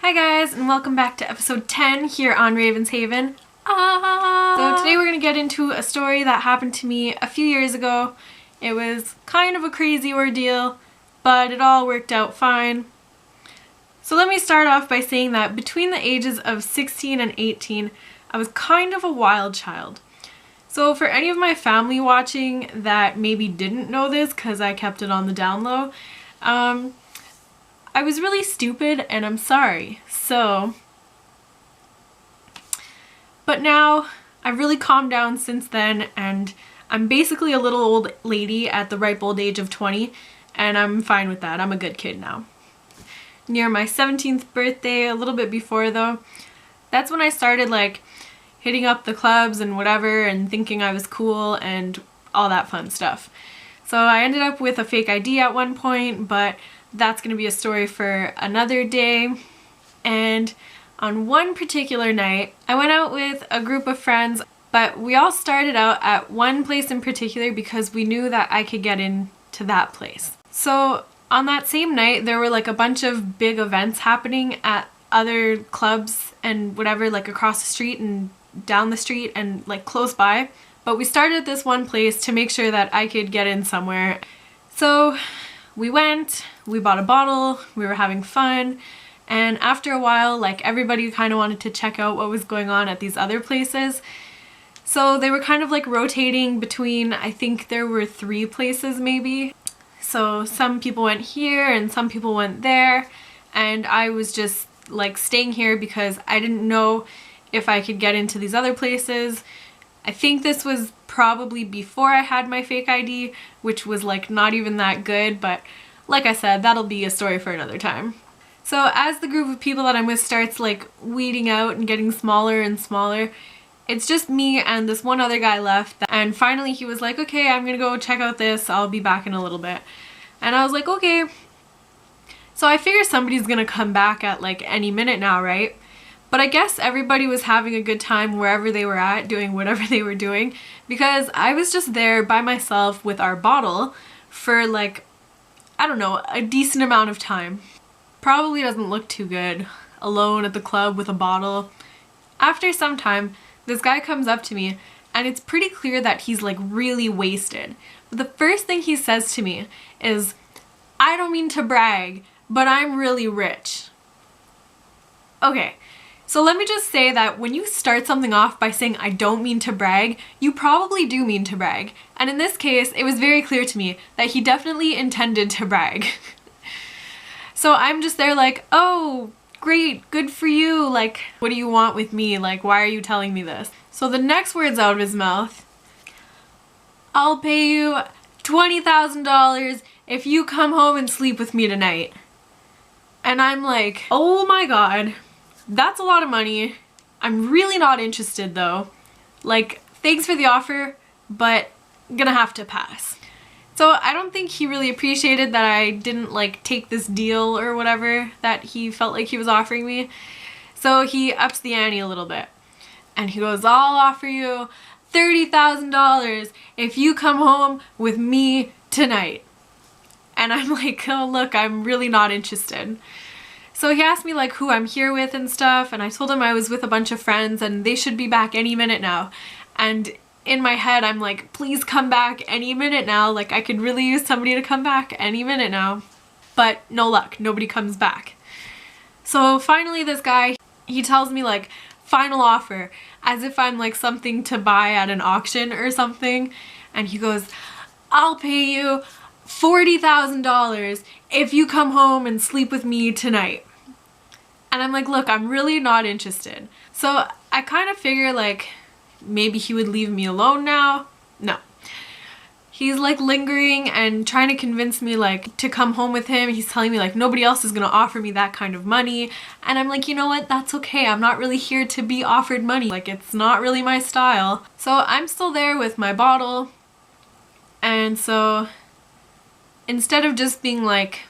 Hi guys, and welcome back to episode 10 here on Raven's Haven. So today we're going to get into a story that happened to me a few years ago. It was kind of a crazy ordeal, but it all worked out fine. So let me start off by saying that between the ages of 16 and 18, I was kind of a wild child. So for any of my family watching that maybe didn't know this because I kept it on the down low, I was really stupid and I'm sorry. But now I've really calmed down since then and I'm basically a little old lady at the ripe old age of 20 and I'm fine with that. I'm a good kid now. Near my 17th birthday, a little bit before though, that's when I started like hitting up the clubs and whatever and thinking I was cool and all that fun stuff. So I ended up with a fake ID at one point, but that's going to be a story for another day. And on one particular night, I went out with a group of friends, but we all started out at one place in particular because we knew that I could get into that place. So on that same night, there were like a bunch of big events happening at other clubs and whatever, like across the street and down the street and like close by. But we started at this one place to make sure that I could get in somewhere. So we went, we bought a bottle, we were having fun, and after a while, like everybody kind of wanted to check out what was going on at these other places. So they were kind of like rotating between, I think there were 3 places maybe. So some people went here and some people went there, and I was just like staying here because I didn't know if I could get into these other places. I think this was probably before I had my fake ID, which was like not even that good, but like I said, that'll be a story for another time. So as the group of people that I'm with starts like weeding out and getting smaller and smaller, it's just me and this one other guy left, and finally he was like, okay, I'm gonna go check out this, I'll be back in a little bit. And I was like, okay. So I figure somebody's gonna come back at like any minute now, right? But I guess everybody was having a good time wherever they were at, doing whatever they were doing, because I was just there by myself with our bottle for like, I don't know, a decent amount of time. Probably doesn't look too good, alone at the club with a bottle. After some time, this guy comes up to me, and it's pretty clear that he's like really wasted. But the first thing he says to me is, I don't mean to brag, but I'm really rich. Okay. So let me just say that when you start something off by saying I don't mean to brag, you probably do mean to brag. And in this case, it was very clear to me that he definitely intended to brag. So I'm just there like, oh, great, good for you. Like, what do you want with me? Like, why are you telling me this? So the next words out of his mouth, I'll pay you $20,000 if you come home and sleep with me tonight. And I'm like, oh my God. That's a lot of money. I'm really not interested though. Like, thanks for the offer, but gonna have to pass. So I don't think he really appreciated that I didn't like take this deal or whatever that he felt like he was offering me. So he ups the ante a little bit. And he goes, I'll offer you $30,000 if you come home with me tonight. And I'm like, oh look, I'm really not interested. So he asked me like who I'm here with and stuff, and I told him I was with a bunch of friends and they should be back any minute now. And in my head I'm like, please come back any minute now, like I could really use somebody to come back any minute now. But no luck, nobody comes back. So finally this guy, he tells me like final offer, as if I'm like something to buy at an auction or something, and he goes, I'll pay you $40,000 if you come home and sleep with me tonight. And I'm like, look, I'm really not interested. So I kind of figure like maybe he would leave me alone now. No. He's like lingering and trying to convince me like to come home with him. He's telling me like nobody else is gonna offer me that kind of money. And I'm like, you know what? That's okay. I'm not really here to be offered money. Like, it's not really my style. So I'm still there with my bottle. And so instead of just being like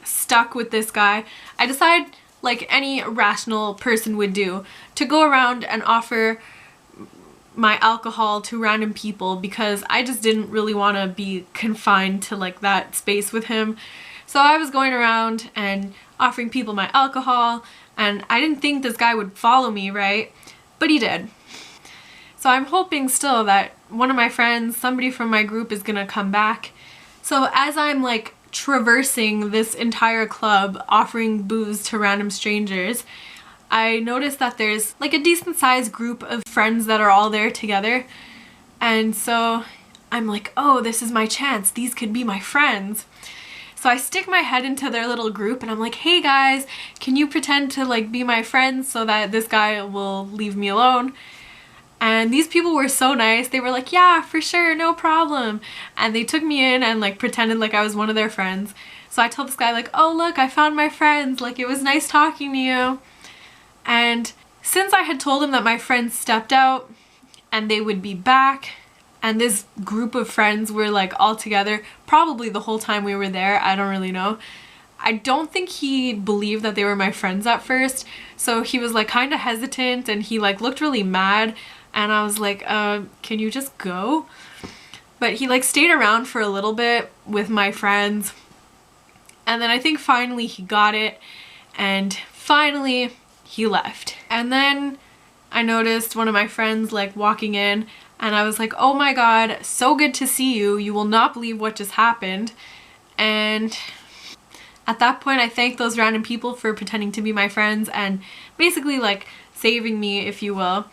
stuck with this guy, I decide, like any rational person would do, to go around and offer my alcohol to random people because I just didn't really want to be confined to like that space with him. So I was going around and offering people my alcohol, and I didn't think this guy would follow me, right? But he did. So I'm hoping still that one of my friends, somebody from my group, is gonna come back. So as I'm like traversing this entire club offering booze to random strangers, I noticed that there's like a decent sized group of friends that are all there together. And so I'm like, oh, this is my chance. These could be my friends. So I stick my head into their little group and I'm like, hey guys, can you pretend to like be my friends so that this guy will leave me alone? And these people were so nice. They were like, yeah, for sure, no problem. And they took me in and like pretended like I was one of their friends. So I told this guy like, oh look, I found my friends. Like, it was nice talking to you. And since I had told him that my friends stepped out and they would be back, and this group of friends were like all together probably the whole time we were there, I don't really know. I don't think he believed that they were my friends at first. So he was like kind of hesitant and he like looked really mad. And I was like, can you just go? But he like stayed around for a little bit with my friends. And then I think finally he got it. And finally he left. And then I noticed one of my friends like walking in. And I was like, oh my god, so good to see you. You will not believe what just happened. And at that point I thanked those random people for pretending to be my friends and basically like saving me, if you will.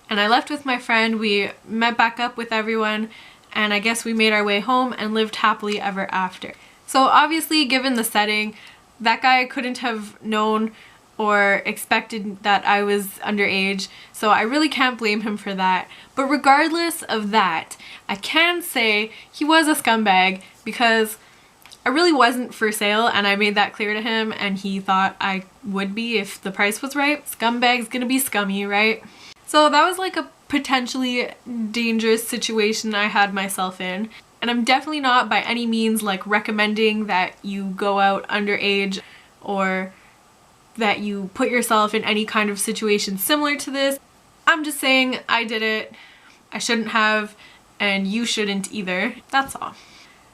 And I left with my friend, we met back up with everyone, and I guess we made our way home and lived happily ever after. So obviously, given the setting, that guy couldn't have known or expected that I was underage, so I really can't blame him for that. But regardless of that, I can say he was a scumbag because I really wasn't for sale, and I made that clear to him, and he thought I would be if the price was right. Scumbag's gonna be scummy, right? So that was like a potentially dangerous situation I had myself in. And I'm definitely not by any means like recommending that you go out underage or that you put yourself in any kind of situation similar to this. I'm just saying I did it, I shouldn't have, and you shouldn't either. That's all.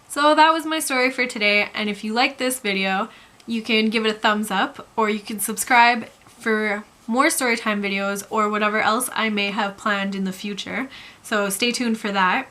So that was my story for today, and if you like this video, you can give it a thumbs up or you can subscribe for more storytime videos or whatever else I may have planned in the future. So stay tuned for that.